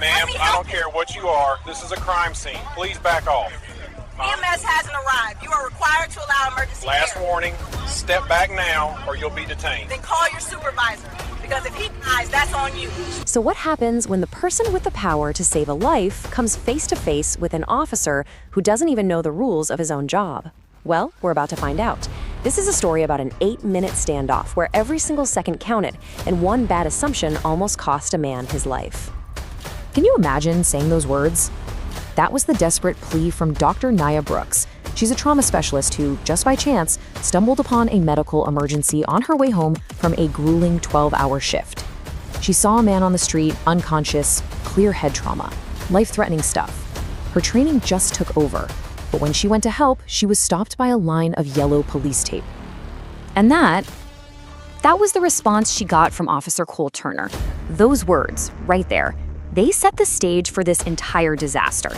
Ma'am, I don't care what you are. This is a crime scene. Please back off. EMS hasn't arrived. You are required to allow emergency Last care. warning, step back now or you'll be detained. Then call your supervisor, because if he dies, that's on you. So what happens when the person with the power to save a life comes face to face with an officer who doesn't even know the rules of his own job? Well, we're about to find out. This is a story about an 8-minute standoff where every single second counted, and one bad assumption almost cost a man his life. Can you imagine saying those words? That was the desperate plea from Dr. Nia Brooks. She's a trauma specialist who, just by chance, stumbled upon a medical emergency on her way home from a grueling 12-hour shift. She saw a man on the street, unconscious, clear head trauma, life-threatening stuff. Her training just took over, but when she went to help, she was stopped by a line of yellow police tape. And that was the response she got from Officer Cole Turner. Those words, right there, they set the stage for this entire disaster.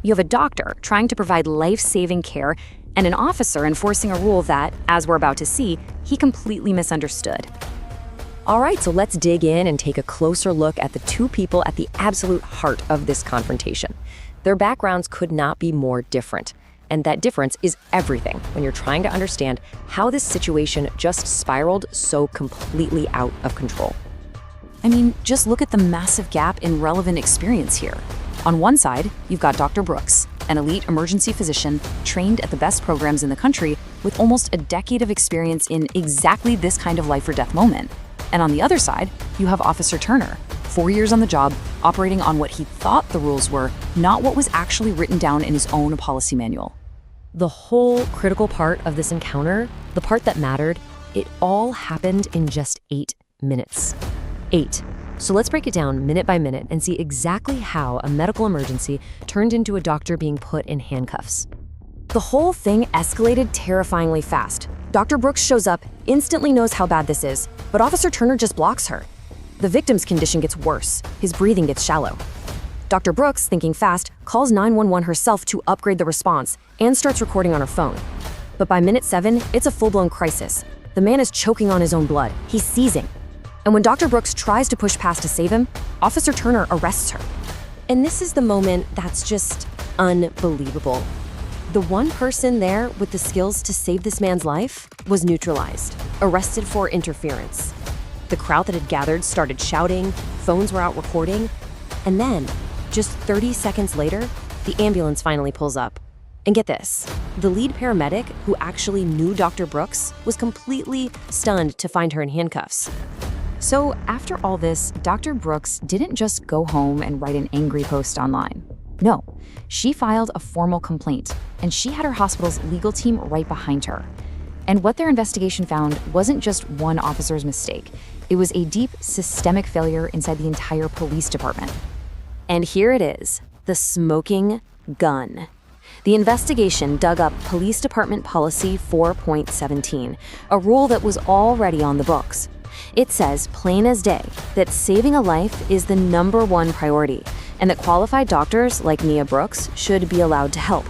You have a doctor trying to provide life-saving care and an officer enforcing a rule that, as we're about to see, he completely misunderstood. All right, so let's dig in and take a closer look at the two people at the absolute heart of this confrontation. Their backgrounds could not be more different, and that difference is everything when you're trying to understand how this situation just spiraled so completely out of control. I mean, just look at the massive gap in relevant experience here. On one side, you've got Dr. Brooks, an elite emergency physician trained at the best programs in the country with almost a decade of experience in exactly this kind of life or death moment. And on the other side, you have Officer Turner, 4 years on the job, operating on what he thought the rules were, not what was actually written down in his own policy manual. The whole critical part of this encounter, the part that mattered, it all happened in just 8 minutes. 8. So let's break it down minute by minute and see exactly how a medical emergency turned into a doctor being put in handcuffs. The whole thing escalated terrifyingly fast. Dr. Brooks shows up, instantly knows how bad this is, but Officer Turner just blocks her. The victim's condition gets worse. His breathing gets shallow. Dr. Brooks, thinking fast, calls 911 herself to upgrade the response and starts recording on her phone. But by minute 7, it's a full-blown crisis. The man is choking on his own blood. He's seizing. And when Dr. Brooks tries to push past to save him, Officer Turner arrests her. And this is the moment that's just unbelievable. The one person there with the skills to save this man's life was neutralized, arrested for interference. The crowd that had gathered started shouting, phones were out recording, and then, just 30 seconds later, the ambulance finally pulls up. And get this, the lead paramedic, who actually knew Dr. Brooks, was completely stunned to find her in handcuffs. So after all this, Dr. Brooks didn't just go home and write an angry post online. No, she filed a formal complaint, and she had her hospital's legal team right behind her. And what their investigation found wasn't just one officer's mistake. It was a deep systemic failure inside the entire police department. And here it is, the smoking gun. The investigation dug up Police Department Policy 4.17, a rule that was already on the books. It says, plain as day, that saving a life is the #1 priority, and that qualified doctors like Nia Brooks should be allowed to help.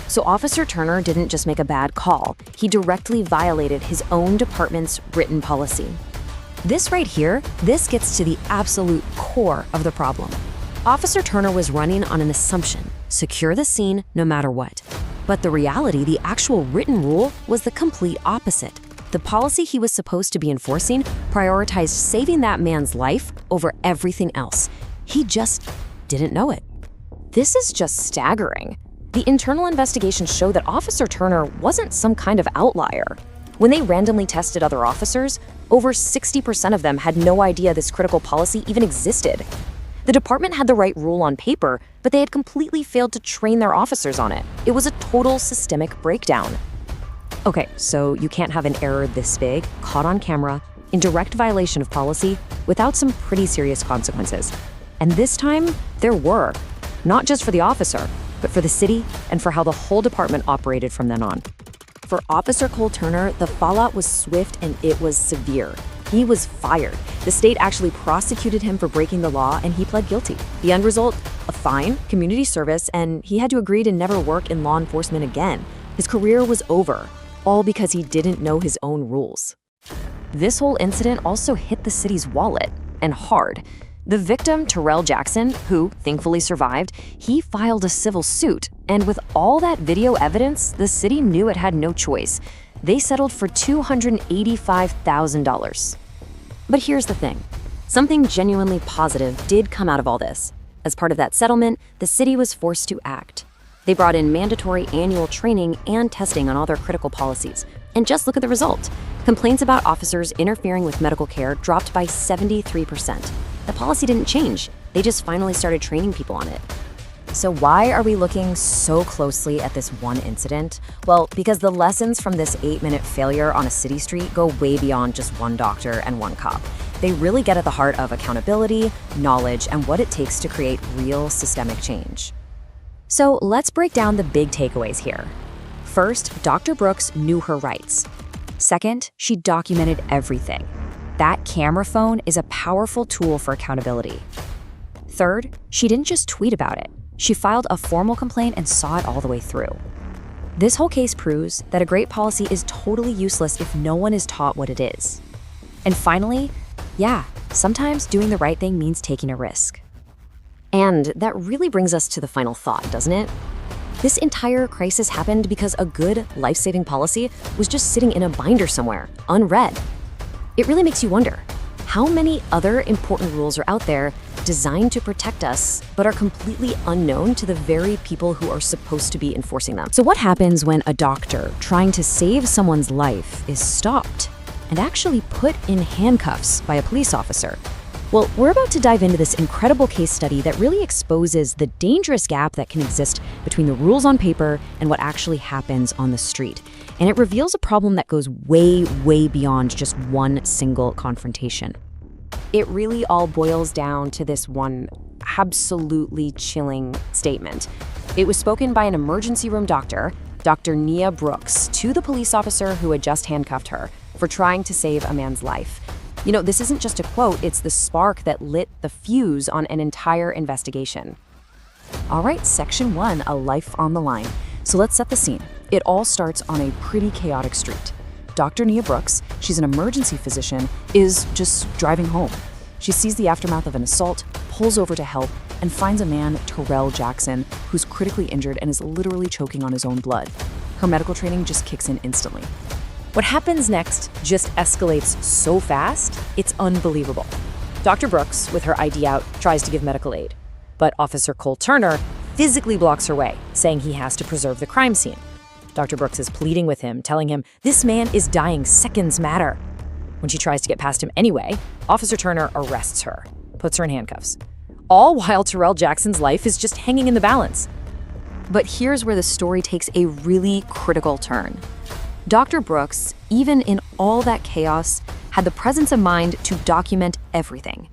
So Officer Turner didn't just make a bad call, he directly violated his own department's written policy. This right here, this gets to the absolute core of the problem. Officer Turner was running on an assumption, secure the scene no matter what. But the reality, the actual written rule, was the complete opposite. The policy he was supposed to be enforcing prioritized saving that man's life over everything else. He just didn't know it. This is just staggering. The internal investigations show that Officer Turner wasn't some kind of outlier. When they randomly tested other officers, over 60% of them had no idea this critical policy even existed. The department had the right rule on paper, but they had completely failed to train their officers on it. It was a total systemic breakdown. Okay, so you can't have an error this big, caught on camera, in direct violation of policy, without some pretty serious consequences. And this time, there were. Not just for the officer, but for the city and for how the whole department operated from then on. For Officer Cole Turner, the fallout was swift and it was severe. He was fired. The state actually prosecuted him for breaking the law and he pled guilty. The end result? A fine, community service, and he had to agree to never work in law enforcement again. His career was over, all because he didn't know his own rules. This whole incident also hit the city's wallet, and hard. The victim, Terrell Jackson, who thankfully survived, he filed a civil suit, and with all that video evidence, the city knew it had no choice. They settled for $285,000. But here's the thing. Something genuinely positive did come out of all this. As part of that settlement, the city was forced to act. They brought in mandatory annual training and testing on all their critical policies. And just look at the result. Complaints about officers interfering with medical care dropped by 73%. The policy didn't change. They just finally started training people on it. So why are we looking so closely at this one incident? Well, because the lessons from this 8-minute failure on a city street go way beyond just one doctor and one cop. They really get at the heart of accountability, knowledge, and what it takes to create real systemic change. So let's break down the big takeaways here. First, Dr. Brooks knew her rights. Second, she documented everything. That camera phone is a powerful tool for accountability. Third, she didn't just tweet about it. She filed a formal complaint and saw it all the way through. This whole case proves that a great policy is totally useless if no one is taught what it is. And finally, yeah, sometimes doing the right thing means taking a risk. And that really brings us to the final thought, doesn't it? This entire crisis happened because a good, life-saving policy was just sitting in a binder somewhere, unread. It really makes you wonder, how many other important rules are out there designed to protect us, but are completely unknown to the very people who are supposed to be enforcing them? So what happens when a doctor trying to save someone's life is stopped and actually put in handcuffs by a police officer? Well, we're about to dive into this incredible case study that really exposes the dangerous gap that can exist between the rules on paper and what actually happens on the street. And it reveals a problem that goes way, way beyond just one single confrontation. It really all boils down to this one absolutely chilling statement. It was spoken by an emergency room doctor, Dr. Nia Brooks, to the police officer who had just handcuffed her for trying to save a man's life. You know, this isn't just a quote, it's the spark that lit the fuse on an entire investigation. All right, section 1, a life on the line. So let's set the scene. It all starts on a pretty chaotic street. Dr. Nia Brooks, she's an emergency physician, is just driving home. She sees the aftermath of an assault, pulls over to help, and finds a man, Terrell Jackson, who's critically injured and is literally choking on his own blood. Her medical training just kicks in instantly. What happens next just escalates so fast, it's unbelievable. Dr. Brooks, with her ID out, tries to give medical aid. But Officer Cole Turner physically blocks her way, saying he has to preserve the crime scene. Dr. Brooks is pleading with him, telling him this man is dying, seconds matter. When she tries to get past him anyway, Officer Turner arrests her, puts her in handcuffs. All while Terrell Jackson's life is just hanging in the balance. But here's where the story takes a really critical turn. Dr. Brooks, even in all that chaos, had the presence of mind to document everything.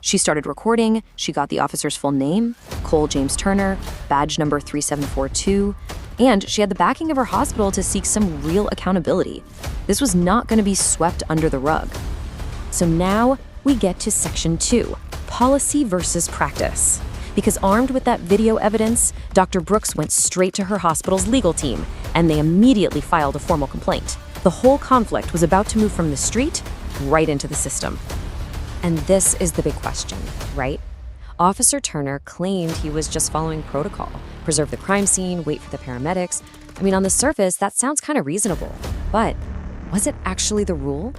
She started recording, she got the officer's full name, Cole James Turner, badge number 3742, and she had the backing of her hospital to seek some real accountability. This was not going to be swept under the rug. So now we get to section 2, policy versus practice. Because armed with that video evidence, Dr. Brooks went straight to her hospital's legal team, and they immediately filed a formal complaint. The whole conflict was about to move from the street right into the system. And this is the big question, right? Officer Turner claimed he was just following protocol, preserve the crime scene, wait for the paramedics. I mean, on the surface, that sounds kind of reasonable. But was it actually the rule?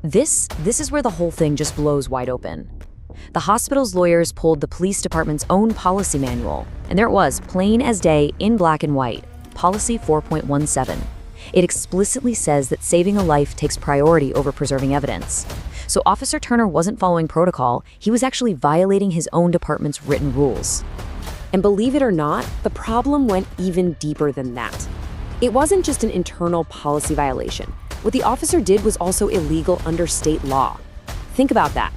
This is where the whole thing just blows wide open. The hospital's lawyers pulled the police department's own policy manual, and there it was, plain as day, in black and white, Policy 4.17. It explicitly says that saving a life takes priority over preserving evidence. So Officer Turner wasn't following protocol, he was actually violating his own department's written rules. And believe it or not, the problem went even deeper than that. It wasn't just an internal policy violation. What the officer did was also illegal under state law. Think about that.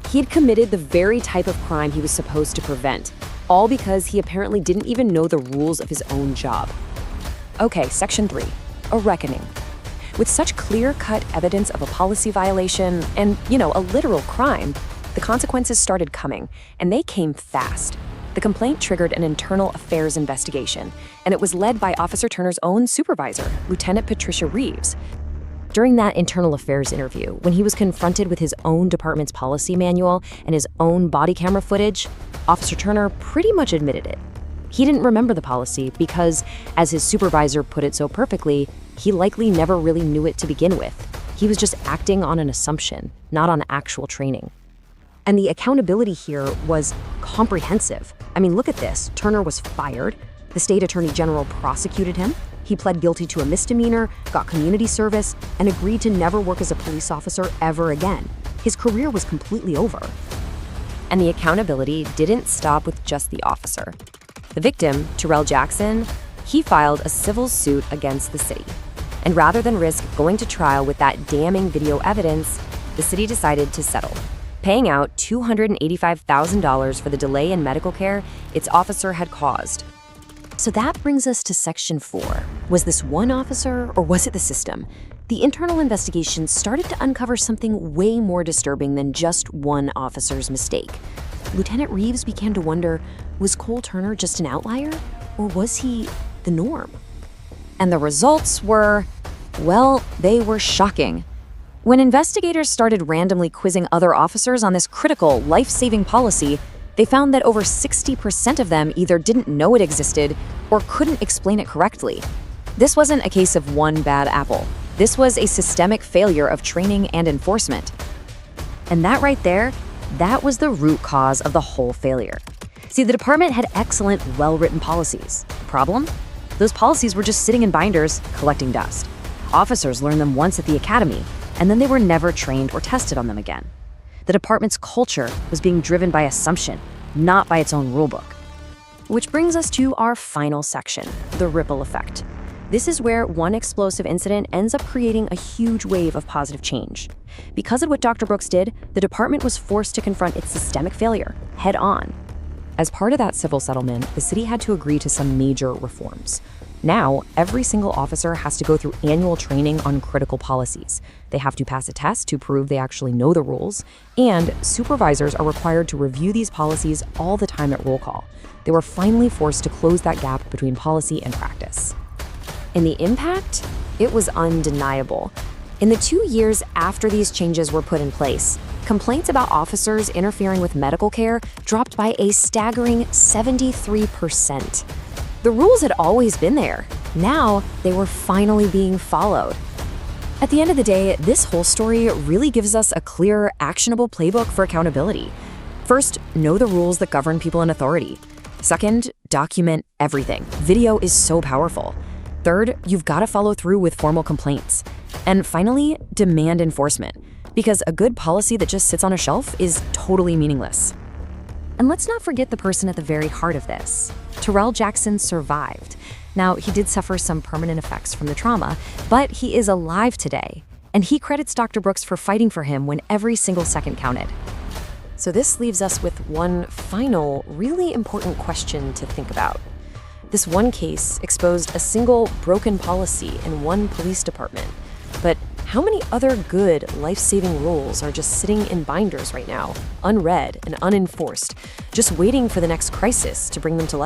He had committed the very type of crime he was supposed to prevent, all because he apparently didn't even know the rules of his own job. Okay, section 3, a reckoning. With such clear-cut evidence of a policy violation and, a literal crime, the consequences started coming, and they came fast. The complaint triggered an internal affairs investigation, and it was led by Officer Turner's own supervisor, Lieutenant Patricia Reeves. During that internal affairs interview, when he was confronted with his own department's policy manual and his own body camera footage, Officer Turner pretty much admitted it. He didn't remember the policy because, as his supervisor put it so perfectly, he likely never really knew it to begin with. He was just acting on an assumption, not on actual training. And the accountability here was comprehensive. I mean, look at this. Turner was fired. The state attorney general prosecuted him. He pled guilty to a misdemeanor, got community service, and agreed to never work as a police officer ever again. His career was completely over. And the accountability didn't stop with just the officer. The victim, Terrell Jackson, he filed a civil suit against the city. And rather than risk going to trial with that damning video evidence, the city decided to settle, paying out $285,000 for the delay in medical care its officer had caused. So that brings us to Section 4. Was this one officer, or was it the system? The internal investigation started to uncover something way more disturbing than just one officer's mistake. Lieutenant Reeves began to wonder, was Cole Turner just an outlier, or was he the norm? And the results were, well, they were shocking. When investigators started randomly quizzing other officers on this critical, life-saving policy, they found that over 60% of them either didn't know it existed or couldn't explain it correctly. This wasn't a case of one bad apple. This was a systemic failure of training and enforcement. And that right there, that was the root cause of the whole failure. See, the department had excellent, well-written policies. Problem? Those policies were just sitting in binders, collecting dust. Officers learned them once at the academy, and then they were never trained or tested on them again. The department's culture was being driven by assumption, not by its own rulebook. Which brings us to our final section, the ripple effect. This is where one explosive incident ends up creating a huge wave of positive change. Because of what Dr. Brooks did, the department was forced to confront its systemic failure head on. As part of that civil settlement, the city had to agree to some major reforms. Now, every single officer has to go through annual training on critical policies. They have to pass a test to prove they actually know the rules, and supervisors are required to review these policies all the time at roll call. They were finally forced to close that gap between policy and practice. And the impact? It was undeniable. In the 2 years after these changes were put in place, complaints about officers interfering with medical care dropped by a staggering 73%. The rules had always been there. Now, they were finally being followed. At the end of the day, this whole story really gives us a clear, actionable playbook for accountability. First, know the rules that govern people in authority. Second, document everything. Video is so powerful. Third, you've got to follow through with formal complaints. And finally, demand enforcement, because a good policy that just sits on a shelf is totally meaningless. And let's not forget the person at the very heart of this. Terrell Jackson survived. Now, he did suffer some permanent effects from the trauma, but he is alive today. And he credits Dr. Brooks for fighting for him when every single second counted. So this leaves us with one final, really important question to think about. This one case exposed a single broken policy in one police department. But how many other good, life-saving rules are just sitting in binders right now, unread and unenforced, just waiting for the next crisis to bring them to life?